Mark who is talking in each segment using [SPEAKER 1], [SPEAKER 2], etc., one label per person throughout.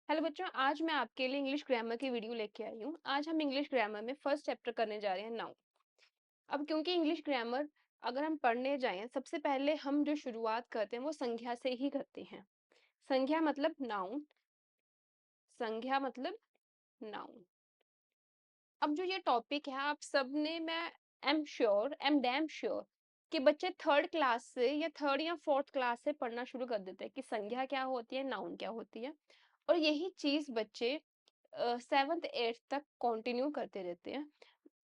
[SPEAKER 1] Hello बच्चों, आज मैं आपके लिए इंग्लिश ग्रामर की वीडियो लेके आई हूँ। आज हम इंग्लिश ग्रामर में फर्स्ट चैप्टर करने जा रहे हैं नाउन। अब क्योंकि इंग्लिश ग्रामर अगर हम पढ़ने जाएं, सबसे पहले हम जो शुरुआत करते हैं वो संज्ञा से ही करते हैं। संज्ञा मतलब नाउन। संज्ञा मतलब नाउन। अब जो ये टॉपिक है आप सबने, मैं am sure, am damn sure कि बच्चे थर्ड क्लास से या थर्ड या फोर्थ क्लास से पढ़ना शुरू कर देते हैं कि संज्ञा क्या होती है, नाउन क्या होती है। और यही चीज बच्चे सेवन्थ एट्थ तक कंटिन्यू करते रहते हैं।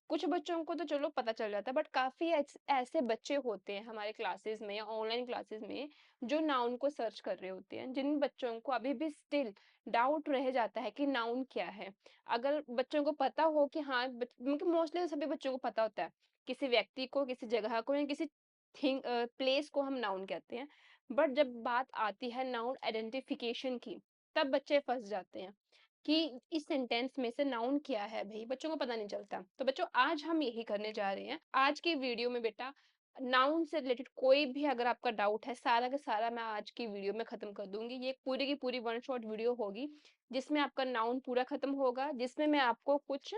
[SPEAKER 1] कुछ बच्चों को तो चलो पता चल जाता है, बट काफी ऐसे बच्चे होते हैं हमारे क्लासेस में या ऑनलाइन क्लासेस में जो नाउन को सर्च कर रहे होते हैं, जिन बच्चों को अभी भी स्टिल डाउट रह जाता है कि नाउन क्या है। अगर बच्चों को पता हो कि हाँ, मतलब मोस्टली सभी बच्चों को पता होता है किसी व्यक्ति को, किसी जगह को या किसी थिंग प्लेस को हम नाउन कहते हैं। बट जब बात आती है नाउन आइडेंटिफिकेशन की, तब बच्चे फंस जाते हैं कि इस सेंटेंस में से नाउन क्या है। भाई बच्चों को पता नहीं चलता। तो बच्चों, आज हम यही करने जा रहे हैं। आज की वीडियो में बेटा नाउन से रिलेटेड कोई भी अगर आपका डाउट है, सारा का सारा मैं आज की वीडियो में खत्म कर दूंगी। ये पूरी की पूरी वन शॉट वीडियो होगी जिसमें आपका नाउन पूरा खत्म होगा, जिसमें मैं आपको कुछ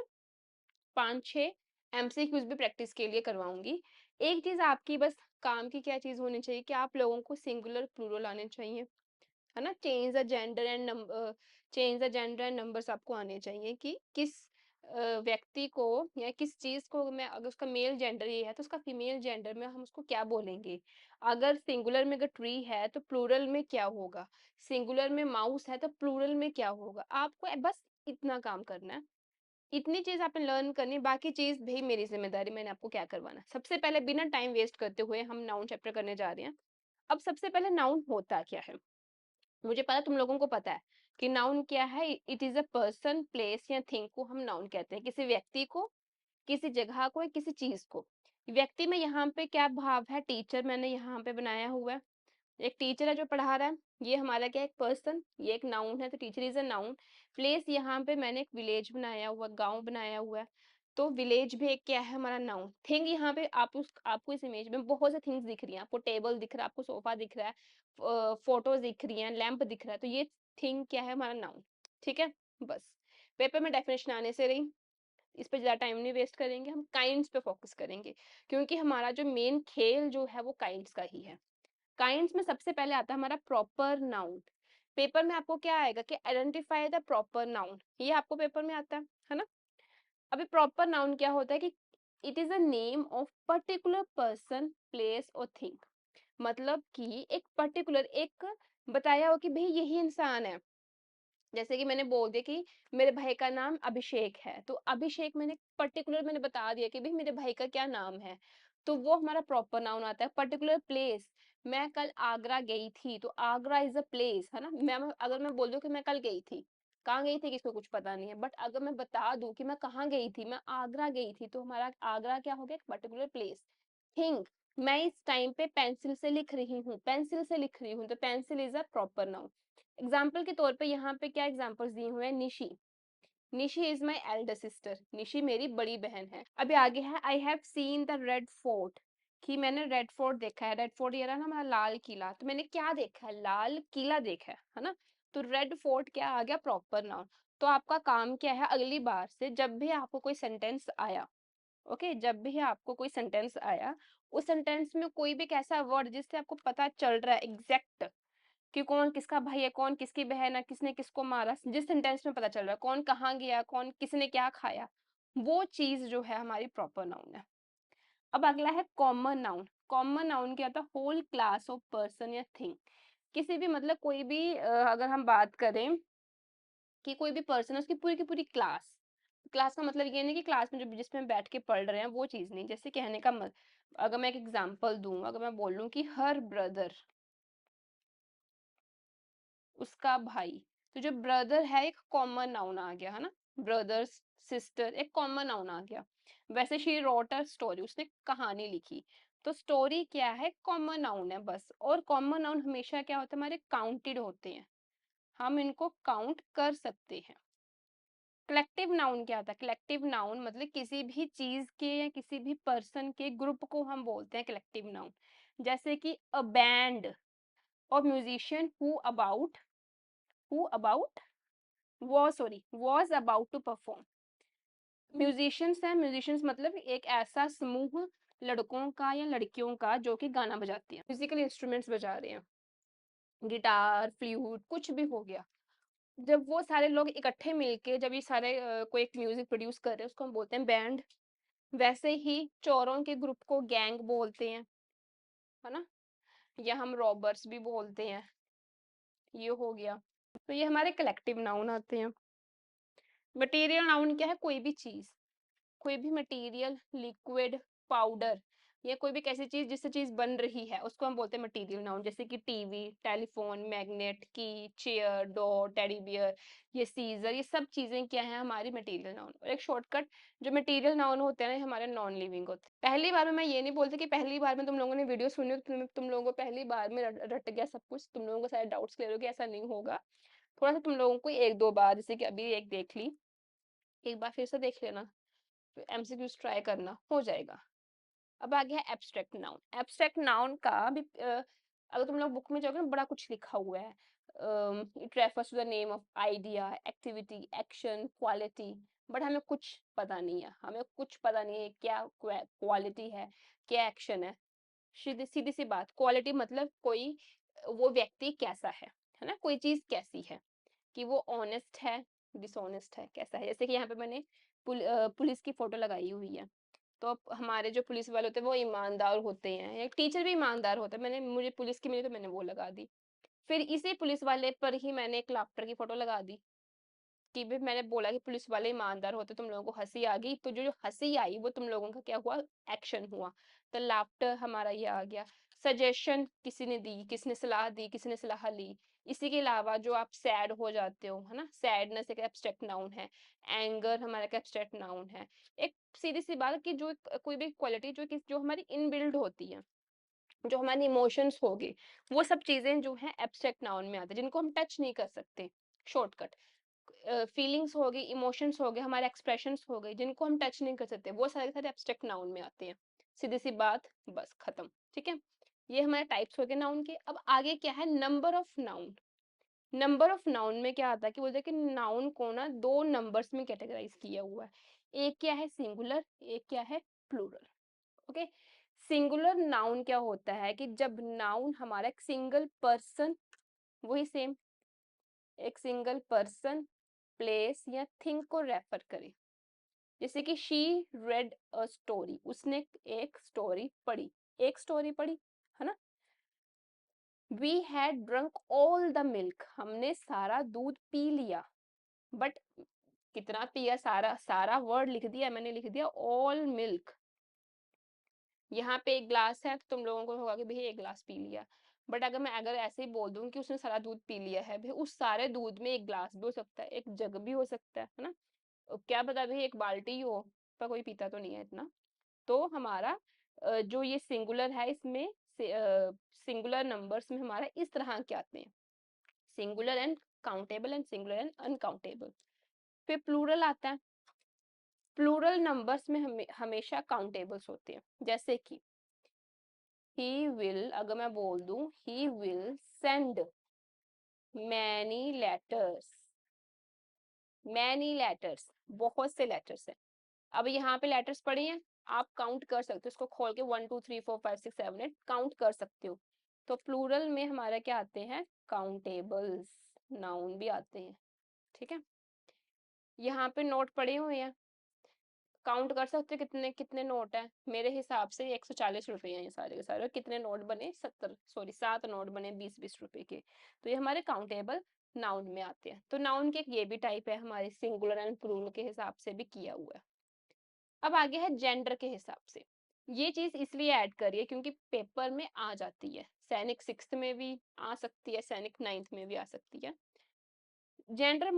[SPEAKER 1] 5-6 एमसीक्यूज भी प्रैक्टिस के लिए करवाऊंगी। एक चीज आपकी बस काम की क्या चीज होनी चाहिए कि आप लोगों को सिंगुलर प्लूरल आने चाहिए, है ना। Change the gender and numbers आपको आने चाहिए कि किस व्यक्ति को या किस चीज को, मैं अगर उसका मेल जेंडर ये है तो उसका फीमेल जेंडर में हम उसको क्या बोलेंगे। अगर सिंगुलर में अगर ट्री है तो प्लूरल में क्या होगा। सिंगुलर में माउस है तो प्लूरल में क्या होगा। आपको बस इतना काम करना है। इतनी चीज आपने लर्न करनी, बाकी चीज भाई मेरी जिम्मेदारी, मैंने आपको क्या करवाना है। सबसे पहले बिना टाइम वेस्ट करते हुए हम नाउन चैप्टर करने जा रहे हैं। अब सबसे पहले नाउन होता क्या है। मुझे पता तुम लोगों को पता है कि नाउन क्या है। It is a person, place या थिंग को हम नाउन कहते हैं। किसी व्यक्ति को, किसी जगह को या किसी चीज को। व्यक्ति में यहाँ पे क्या भाव है, टीचर मैंने यहाँ पे बनाया हुआ है। एक टीचर है जो पढ़ा रहा है, ये हमारा क्या है, एक पर्सन, ये एक नाउन है तो teacher is a noun. Place, यहाँ पे मैंने एक विलेज बनाया हुआ, गांव बनाया हुआ है, तो विलेज भी एक क्या है, हमारा नाउन। थिंग, यहाँ पे आपको इस इमेज में बहुत से थिंग्स दिख रही हैं। आपको टेबल दिख रहा है, आपको सोफा दिख रहा है, फोटोज दिख रही हैं, लैंप दिख रहा है, तो ये थिंग क्या है, हमारा नाउन। ठीक है। बस पेपर में डेफिनेशन आने से रही, इस पे ज्यादा टाइम नहीं वेस्ट करेंगे, हम काइंड्स पे फोकस करेंगे क्योंकि हमारा जो मेन खेल जो है वो काइंड्स का ही है। काइंड्स में सबसे पहले आता है हमारा प्रॉपर नाउन। पेपर में आपको क्या आएगा कि आइडेंटिफाई द प्रॉपर नाउन, ये आपको पेपर में आता है ना। अभी प्रॉपर नाउन क्या होता है कि it is a name of particular person, place और थिंग। मतलब कि एक पर्टिकुलर, एक बताया हो कि भाई यही इंसान है। जैसे कि मैंने बोल दिया कि मेरे भाई का नाम अभिषेक है, तो अभिषेक मैंने पर्टिकुलर मैंने बता दिया कि भाई मेरे भाई का क्या नाम है, तो वो हमारा प्रॉपर नाउन आता है। पर्टिकुलर प्लेस, मैं कल आगरा गई थी, तो आगरा इज अ प्लेस, है ना। अगर मैं बोल दूं कि मैं कल गई थी, कहाँ गई थी किसको कुछ पता नहीं है, बट अगर मैं बता दूं कि मैं कहाँ गई थी, मैं आगरा गई थी, तो हमारा आगरा क्या हो गया, एक पर्टिकुलर प्लेस। थिंग, मैं इस टाइम पे पेंसिल से लिख रही हूँ, पेंसिल से लिख रही हूँ, तो pencil is a proper noun. Example के तौर पे यहाँ पे क्या एग्जाम्पल्स दिए हुए हैं, Nishi, Nishi is my elder sister, Nishi मेरी बड़ी बहन है। अभी आगे है, I have seen the red fort, कि मैंने रेड फोर्ट देखा है। रेड फोर्ट ये रहा ना हमारा लाल किला, तो मैंने क्या देखा है, लाल किला देखा है ना। तो रेड फोर्ट क्या आ गया, प्रॉपर नाउन। तो आपका काम क्या है, अगली बार से जब भी आपको कोई सेंटेंस आया, ओके, जब भी आपको कोई सेंटेंस आया, उस सेंटेंस में कोई भी कैसा वर्ड जिससे आपको पता चल रहा है एग्जैक्ट कि कौन किसका भाई है, कौन किसकी बहन है, किसने किसको मारा, जिस सेंटेंस में पता चल रहा है कौन कहाँ गया, कौन किसने क्या खाया, वो चीज जो है हमारी प्रॉपर नाउन है। अब अगला है कॉमन नाउन। कॉमन नाउन क्या होता है, होल क्लास ऑफ पर्सन या थिंग। किसी भी, मतलब कोई भी अगर हम बात करें कि कोई भी पर्सन है, उसकी पूरी की पूरी क्लास। क्लास का मतलब ये नहीं कि क्लास में जो जिसमें बैठ के पढ़ रहे हैं वो चीज नहीं। जैसे कहने का अगर मैं एक एग्जांपल दूं, अगर मैं बोलूं कि हर ब्रदर, उसका भाई, तो जो ब्रदर है एक कॉमन नाउन आ गया, है ना। ब्रदर्स, सिस्टर एक कॉमन नाउन आ गया। वैसे शी रोट अ स्टोरी, उसने कहानी लिखी, तो स्टोरी क्या है, कॉमन नाउन है बस। और कॉमन नाउन हमेशा क्या होता है, हमारे काउंटेड होते हैं, हम इनको काउंट कर सकते हैं। कलेक्टिव नाउन क्या होता है, कलेक्टिव नाउन मतलब किसी भी चीज के या किसी भी पर्सन के ग्रुप को हम बोलते हैं कलेक्टिव नाउन। जैसे कि अ बैंड और musician who about was about to perform। Musicians हैं, म्यूजिशियंस मतलब एक ऐसा समूह लड़कों का या लड़कियों का जो कि गाना बजाती है, म्यूजिकल इंस्ट्रूमेंट्स बजा रहे हैं, गिटार, फ्लूट, कुछ भी हो गया। जब वो सारे लोग इकट्ठे मिलके जब ये सारे कोई एक म्यूजिक प्रोड्यूस कर रहे हैं, उसको हम बोलते हैं बैंड। वैसे ही चोरों के ग्रुप को गैंग बोलते हैं, है ना, या हम रॉबर्स भी बोलते हैं। ये हो गया। तो ये हमारे कलेक्टिव नाउन आते हैं। मटेरियल नाउन क्या है? कोई भी चीज, कोई भी मटेरियल, लिक्विड, पाउडर, या कोई भी कैसी चीज जिससे चीज बन रही है उसको हम बोलते हैं मटेरियल नाउन। जैसे कि टीवी, टेलीफोन, मैग्नेट, की, चेयर, डोर, टेडी बियर, ये सीजर, ये सब चीजें क्या है? हमारी मटेरियल नाउन। और एक शॉर्टकट, जो मटेरियल नाउन होते हैं ना, ये हमारे नॉन लिविंग होते हैं। पहली बार में मैं ये नहीं बोलती कि पहली बार में तुम लोगों ने वीडियो सुनी हो तो तुम लोगों को पहली बार में रट गया सब कुछ, तुम लोगों को सारे डाउट्स क्लियर हो गए, ऐसा नहीं होगा। थोड़ा सा तुम लोगों को एक दो बार, जैसे कि अभी एक देख ली, एक बार फिर से देख लेना, एमसीक्यूज ट्राई करना, हो जाएगा। अब आ गया एब्स्ट्रैक्ट नाउन। एब्स्ट्रैक्ट नाउन का भी अगर तुम लोग बुक में जाओगे ना, बड़ा कुछ लिखा हुआ है। It refers to the name of idea, activity, action, quality. But हमें कुछ पता नहीं है, हमें कुछ पता नहीं है क्या क्वालिटी है, क्या एक्शन है। सीधी सीधी सी बात, क्वालिटी मतलब कोई, वो व्यक्ति कैसा है ना, कोई चीज कैसी है, कि वो ऑनेस्ट है, डिसऑनेस्ट है, कैसा है। जैसे कि यहाँ पे मैंने पुलिस की फोटो लगाई हुई है, तो अब हमारे जो पुलिस वाले होते हैं वो ईमानदार होते हैं, या टीचर भी ईमानदार होता है। मैंने, मुझे पुलिस की मिली तो मैंने वो लगा दी। फिर इसी पुलिस वाले पर ही मैंने एक लाफ्टर की फोटो लगा दी, कि भी मैंने बोला कि पुलिस वाले ईमानदार होते, तुम लोगों को हंसी आ गई, तो जो जो हंसी आई वो तुम लोगों का क्या हुआ? एक्शन हुआ। तो लाफ्टर हमारा ये आ गया। सजेशन किसी ने दी, किसने सलाह दी, किसी ने सलाह ली। इसी के अलावा जो आप सैड हो जाते हो, है ना, सैडनेस एक एब्स्ट्रैक्ट नाउन है। एंगर हमारा एक एब्स्ट्रैक्ट नाउन है। एक सीधी सी बात कि जो कोई भी क्वालिटी जो हमारी इनबिल्ड होती है, जो हमारे इमोशंस हो गए, वो सब चीजें जो है एब्स्ट्रैक्ट नाउन में आते हैं, जिनको हम टच नहीं कर सकते। शॉर्टकट, फीलिंग्स हो गई, इमोशंस हो गए, हमारे एक्सप्रेशंस हो गए, जिनको हम टच नहीं कर सकते, वो सारे सारे एब्स्ट्रैक्ट नाउन में आते हैं। सीधी सी बात, बस खत्म। ठीक है, ये हमारे टाइप्स हो गए नाउन के। अब आगे क्या है? Number of noun. Number of noun में क्या आता है कि बोलते हैं कि नाउन को ना दो नंबर्स में कैटेगराइज किया हुआ है। एक क्या है? सिंगुलर, एक क्या है? प्लूरल। ओके, सिंगुलर नाउन क्या होता है कि जब नाउन हमारा एक सिंगल पर्सन, वही सेम, एक सिंगल पर्सन, प्लेस या थिंग को रेफर करे। जैसे कि शी रेड अ स्टोरी, उसने एक स्टोरी पढ़ी, एक स्टोरी पढ़ी, है ना। We had drunk all the milk, हमने सारा दूध पी लिया। बट कितना पिया? सारा, सारा वर्ड लिख दिया मैंने, लिख दिया ऑल मिल्क। यहाँ पे एक ग्लास है तो तुम लोगों को होगा कि भैया एक ग्लास पी लिया। बट अगर ऐसे ही बोल दूं कि उसने सारा दूध पी लिया है, भाई उस सारे दूध में एक ग्लास भी हो सकता है, एक जग भी हो सकता है ना। क्या पता भाई एक बाल्टी ही हो, पर कोई पीता तो नहीं है इतना। तो हमारा जो ये सिंगुलर है, इसमें सिंगुलर नंबर्स में हमारा इस तरह के आते हैं, singular and countable and singular and uncountable. फिर प्लूरल आता है। प्लूरल नंबर्स में हमेशा काउंटेबल्स होते हैं। जैसे कि ही विल, अगर मैं बोल दूं he will send many letters, many letters, बहुत से लेटर्स हैं। अब यहाँ पे लेटर्स पड़े हैं, आप काउंट कर सकते हो, इसको खोल के 1 2 3 4 5 6 7 8 काउंट कर सकते हो। तो प्लूरल में हमारा क्या आते हैं? काउंटेबल्स नाउन भी आते हैं। ठीक है, यहाँ पे नोट पड़े हुए हैं, काउंट कर सकते हो कितने कितने नोट हैं। मेरे हिसाब से 140 रुपए हैं ये सारे के सारे। कितने नोट बने? 7 नोट बने 20 20 रुपए के। तो ये हमारे काउंटेबल नाउन में आते हैं। तो नाउन के ये भी टाइप है, हमारे सिंगुलर एंड प्लूरल के हिसाब से भी किया हुआ है। अब आगे है जेंडर के हिसाब से। ये चीज इसलिए ऐड करिए क्योंकि पेपर में आ जाती है, सैनिक 6th में भी आ सकती है, सैनिक 9th में भी आ सकती है। जेंडर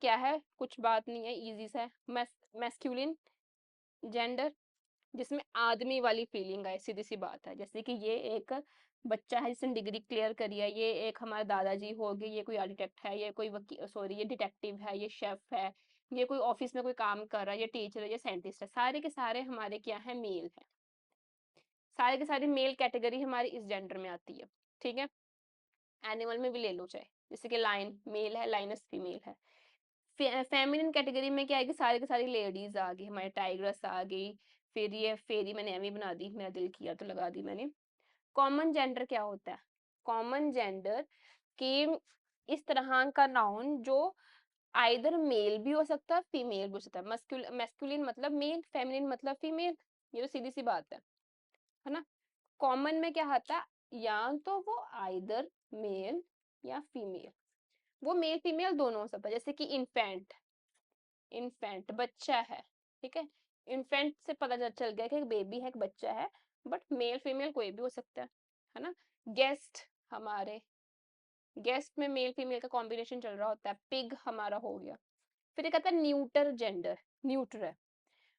[SPEAKER 1] क्या है? कुछ बात नहीं है, इजी सा है। मैस्कुलिन जेंडर, जिसमें आदमी वाली फीलिंग आए, सीधी सी बात है। जैसे कि ये एक बच्चा है जिसने डिग्री क्लियर करी है, ये एक हमारे दादाजी हो गए, ये कोई आर्किटेक्ट है, ये कोई वकील, सॉरी ये डिटेक्टिव है, ये शेफ है, ये कोई ऑफिस में कोई काम कर रहा है, ये टीचर है, ये साइंटिस्ट है, सारे के सारे हमारे क्या है? मेल है। सारे के सारे मेल कैटेगरी हमारी इस जेंडर में आती है। ठीक है, एनिमल में भी ले लो चाहे, जैसे कि लाइन मेल है, लाइनस फीमेल है। फेमिनिन कैटेगरी में क्या है कि सारी की सारी लेडीज आ गई, हमारी टाइग्रेस आ गई, फिर ये फेरी मैंने एमी बना दी, मेरा दिल किया तो लगा दी मैंने। कॉमन जेंडर क्या होता है? कॉमन जेंडर कि इस तरह का नाउन जो आइदर मेल भी हो सकता है, फीमेल भी हो सकता है। मैस्कुलिन मतलब मेल, फेमिनिन मतलब फीमेल, ये तो सीधी सी बात है ना। कॉमन में क्या आता है, या तो वो आइदर मेल या फीमेल, वो मेल फीमेल दोनों हो सकता है। जैसे कि इन्फेंट, इन्फेंट बच्चा है, ठीक है, इन्फेंट से पता चल गया कि एक बेबी है, एक बच्चा है, बट मेल फीमेल कोई भी हो सकता है ना। गेस्ट, हमारे गेस्ट में मेल फीमेल का कॉम्बिनेशन चल रहा होता है, पिग हमारा हो गया। फिर एक आता है न्यूटर जेंडर, न्यूटर है,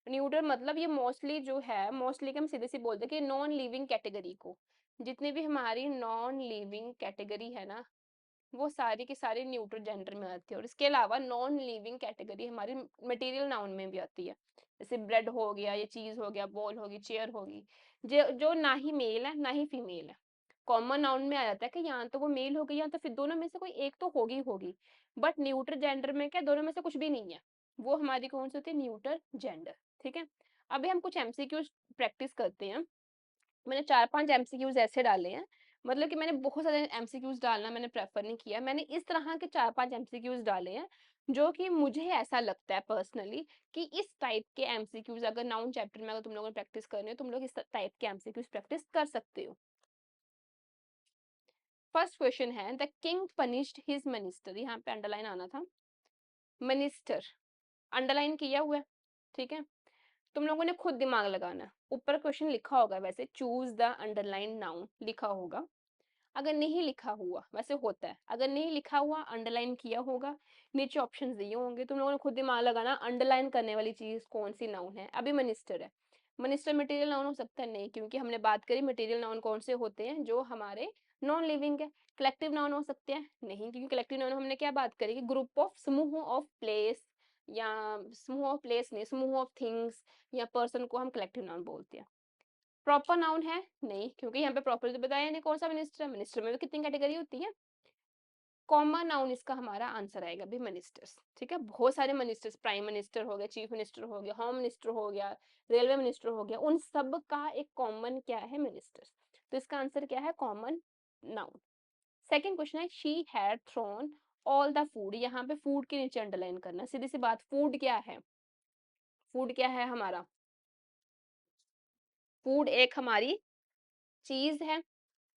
[SPEAKER 1] न्यूटर मतलब ये मोस्टली जो है, मोस्टली हम सीधे सी बोलते हैं कि नॉन लिविंग कैटेगरी को, जितनी भी हमारी नॉन लिविंग कैटेगरी है ना, वो सारी की सारी न्यूट्रल जेंडर में आती है। और इसके अलावा नॉन लिविंग कैटेगरी हमारी मटेरियल नाउन में भी आती है, जैसे ब्रेड हो गया, ये चीज हो गया, बॉल होगी, चेयर होगी, जो ना ही मेल है ना ही फीमेल है। कॉमन नाउन में आ जाता है कि यहाँ तो वो मेल होगी, या तो फिर दोनों में से कोई एक तो होगी। बट न्यूट्रल जेंडर में क्या, दोनों में से कुछ भी नहीं है, वो हमारी कौन सी होती है, न्यूट्रल जेंडर। ठीक है, अभी हम कुछ एमसीक्यूज प्रैक्टिस करते हैं। मैंने 4-5 एमसीक्यूज ऐसे डाले हैं, मतलब कि मैंने बहुत सारे एमसीक्यूज डालना मैंने प्रेफर नहीं किया, मैंने इस तरह के 4-5 एमसीक्यूज डाले हैं जो कि मुझे ऐसा लगता है पर्सनली कि इस टाइप के एमसीक्यूज अगर नाउन चैप्टर में अगर तुम लोगों ने प्रैक्टिस करनी हो, तुम लोग इस टाइप के एमसीक्यूज प्रैक्टिस कर सकते हो। फर्स्ट क्वेश्चन है, the king punished his minister, यहाँ पे अंडरलाइन आना था, मिनिस्टर अंडरलाइन किया हुआ है, ठीक है। तुम लोगों ने खुद दिमाग लगाना है, ऊपर क्वेश्चन लिखा होगा वैसे, चूज द अंडरलाइन नाउन लिखा होगा, अगर नहीं लिखा हुआ वैसे होता है, अगर नहीं लिखा हुआ अंडरलाइन किया होगा, नीचे ऑप्शन दिए होंगे, तुम लोगों ने खुद दिमाग लगाना अंडरलाइन करने वाली चीज कौन सी नाउन है। अभी मिनिस्टर है, मिनिस्टर मटेरियल नाउन हो सकता है, नहीं, क्योंकि हमने बात करी मटेरियल नाउन कौन से होते हैं, जो हमारे नॉन लिविंग है। कलेक्टिव नाउन हो सकते हैं, नहीं, क्योंकि कलेक्टिव नाउन हमने क्या बात करी कि ग्रुप ऑफ, समूह ऑफ प्लेस, या समूह ऑफ प्लेस नहीं, समूह ऑफ थिंग्स या पर्सन को हम कलेक्टिव नाउन बोलते हैं। प्रॉपर नाउन है, नहीं, क्योंकि यहाँ पे प्रॉपर तो बताया नहीं कौन सा मिनिस्टर है, मिनिस्टर में भी कितनी कैटेगरी होती है। कॉमन नाउन इसका हमारा आंसर आएगा भी मिनिस्टर्स, ठीक है, बहुत सारे मिनिस्टर्स, प्राइम मिनिस्टर हो गया, चीफ मिनिस्टर हो गया, होम मिनिस्टर हो गया, रेलवे मिनिस्टर हो गया, उन सब का एक कॉमन क्या है, मिनिस्टर्स। तो इसका आंसर क्या है, कॉमन नाउन। सेकेंड क्वेश्चन है, she had thrown all the food, यहाँ पे फूड के नीचे अंडरलाइन करना, सीधी सी बात, फूड क्या है, फूड क्या है हमारा, फूड एक हमारी चीज है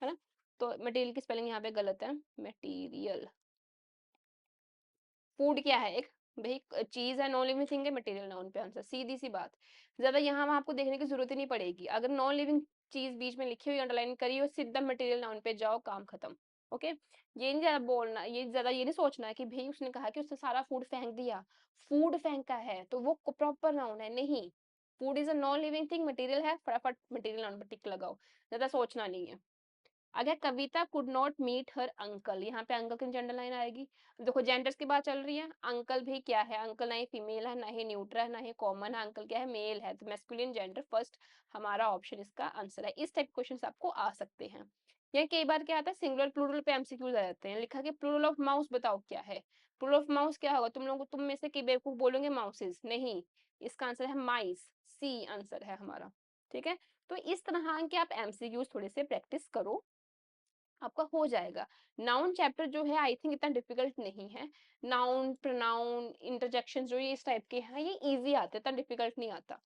[SPEAKER 1] ना। तो मटेरियल की स्पेलिंग यहाँ पे गलत है, मटेरियल, फूड क्या है, एक भाई चीज है, नॉन लिविंग थिंग है, मटेरियल नाउन पे आंसर, सीधी सी बात, ज्यादा यहाँ वहाँ आपको देखने की जरूरत ही नहीं पड़ेगी। अगर नॉन लिविंग चीज बीच में लिखी हुई अंडरलाइन करी हो, सीधा मटेरियल नाउन पे जाओ, काम खत्म। ओके, ये नहीं ज्यादा बोलना, ये ज्यादा ये नहीं सोचना है कि भाई उसने कहा कि उसने सारा फूड फेंक दिया, फूड फेंका है तो वो प्रॉपर नाउन है, नहीं, food is a non living thing, material है, फटाफट मटेरियल नाउन पे टिक लगाओ, ज्यादा सोचना नहीं है। अगर Kavita could not meet her uncle, यहाँ पे अंकल की जेंडर लाइन आएगी। देखो जेंडर्स की बात चल रही है, अंकल भी क्या है, अंकल ना ही फीमेल है, ना ही न्यूट्रल है, ना ही कॉमन है, अंकल क्या है, मेल है, तो मैस्कुलिन जेंडर फर्स्ट हमारा ऑप्शन इसका आंसर है। इस टाइप क्वेश्चन आपको आ सकते हैं। यहाँ कई बार क्या आता है, सिंगुलर प्लूरल पे एमसीक्यूज आ जाते हैं, लिखा कि प्लूरल ऑफ माउस बताओ क्या है, प्लूरल ऑफ माउस क्या होगा, तुम लोग तुम में से कई बेवकूफ बोलोगे माउसेस, नहीं, इसका आंसर है माइस, सी आंसर है हमारा, ठीक है। तो इस तरह के आप एमसीक्यूज थोड़े से प्रैक्टिस करो, आपका हो जाएगा। नाउन चैप्टर जो है आई थिंक इतना डिफिकल्ट नहीं है, नाउन प्रोनाउन इंटरजेक्शन जो ये इस टाइप के हैं, ये इजी आते हैं, इतना डिफिकल्ट नहीं आता।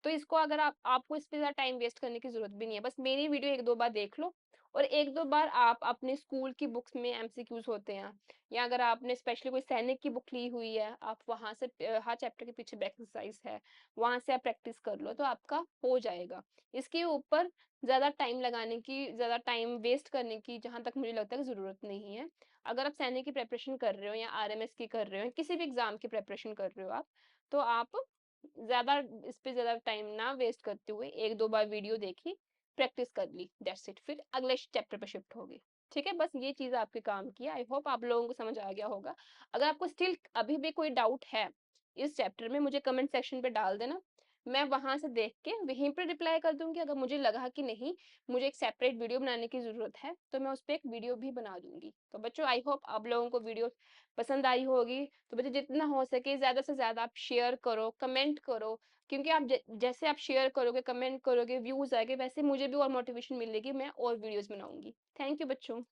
[SPEAKER 1] तो इसको अगर आपको इस पे ज्यादा टाइम वेस्ट करने की जरूरत भी नहीं है, बस मेरी वीडियो एक दो बार देख लो, और एक दो बार आप अपने स्कूल की बुक्स में एमसीक्यूज होते हैं, या अगर आपने स्पेशली कोई सैनिक की बुक ली हुई है, आप वहां से हर चैप्टर के पीछे एक्सरसाइज है, वहां से आप प्रैक्टिस कर लो, तो आपका हो जाएगा। इसके ऊपर ज़्यादा टाइम लगाने की, ज़्यादा टाइम वेस्ट करने की जहाँ तक मुझे लगता है कि ज़रूरत नहीं है। अगर आप सैनिक की प्रिपरेशन कर रहे हो या आरएमएस की कर रहे हो, किसी भी एग्जाम की प्रिपरेशन कर रहे हो आप, तो आप ज़्यादा इस पे ज़्यादा टाइम ना वेस्ट करते हुए एक दो बार वीडियो देखी, प्रैक्टिस कर ली, दैट्स इट, फिर अगले चैप्टर पे शिफ्ट होगी। ठीक है, बस ये चीज़ आपके काम की है, आई होप आप लोगों को समझ आ गया होगा। अगर आपको स्टिल अभी भी कोई डाउट है इस चैप्टर में, मुझे कमेंट सेक्शन पे डाल देना, मैं वहाँ से देख के वहीं पे रिप्लाई कर दूँगी। अगर मुझे लगा कि नहीं, मुझे एक सेपरेट वीडियो बनाने की ज़रूरत है, तो मैं उसपे एक वीडियो भी बना दूँगी। तो बच्चों आई होप आप लोगों को वीडियो पसंद आई होगी। तो बच्चों जितना हो सके ज़्यादा से ज़्यादा आप शेयर करो, कमेंट करो, क्योंकि आप जैसे आप शेयर करोगे, कमेंट करोगे, व्यूज़ आएँगे, वैसे मुझे भी और मोटिवेशन मिलेगी, मैं और वीडियोज़ बनाऊँगी। थैंक यू बच्चों।